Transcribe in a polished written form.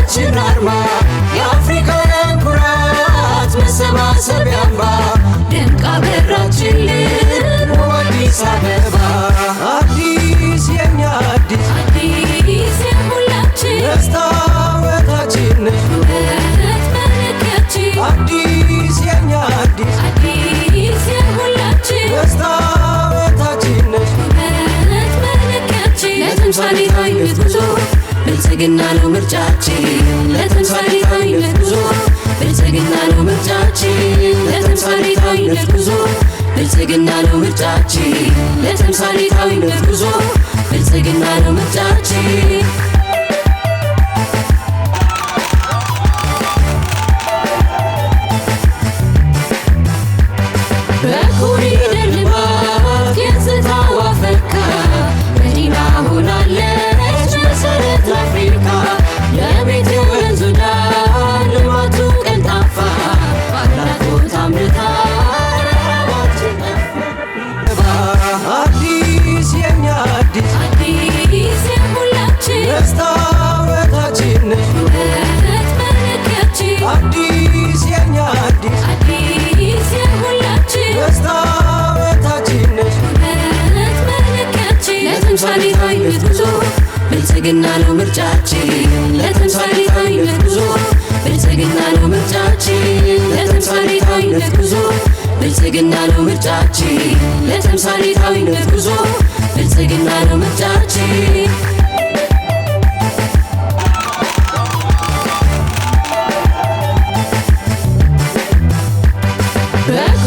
የሀገራችን አርማ የአፍሪካውያን ኩራት መሰባሰቢያ አምባ ደምቃ በራችልን አዲስ አበባ አዲስ የኛ አዲስ አዲስ የሁላችን መስታወታችን ውበት መለኪያችን አዲስ የኛ አዲስ አዲስ የሁላችን መስታወታችን ውበት መለኪያችን ለተምሳሌታዊነት ጉዞ ብልጽግና ነው ምርጫችን ለተምሳሌታዊነት ጉዞ ብልጽግና ነው ምርጫችን ለተምሳሌታዊነት ጉዞ ብልጽግና ነው ምርጫችን ለተምሳሌታዊነት ጉዞ ብልጽግና ነው ምርጫችን በኮሪደር ልማት ገጽታዋ ፈካ መዲና ሆናለች መሰረት ለአፍሪካ የቤት የወንዙ ዳር ልማቱ ቀልጣፋ ባላቶት አምርታ ረሃባችን ጠፋ አዲስ የኛ አዲስ አዲስ የሁላችን መስታወታችን ውበት መለኪያችን አዲስ የኛ አዲስ አዲስ የሁላችን መስታወታችን ውበት መለኪያችን ለተምሳሌታዊነት ጉዞ ብልጽግና ነው ምርጫችን ለተምሳሌታዊነት ጉዞ ብልጽግና ነው ምርጫችን ለተምሳሌታዊነት ጉዞ ብልጽግና ነው ምርጫችን ለተምሳሌታዊነት ጉዞ ብልጽግና ነው ምርጫችን በኩ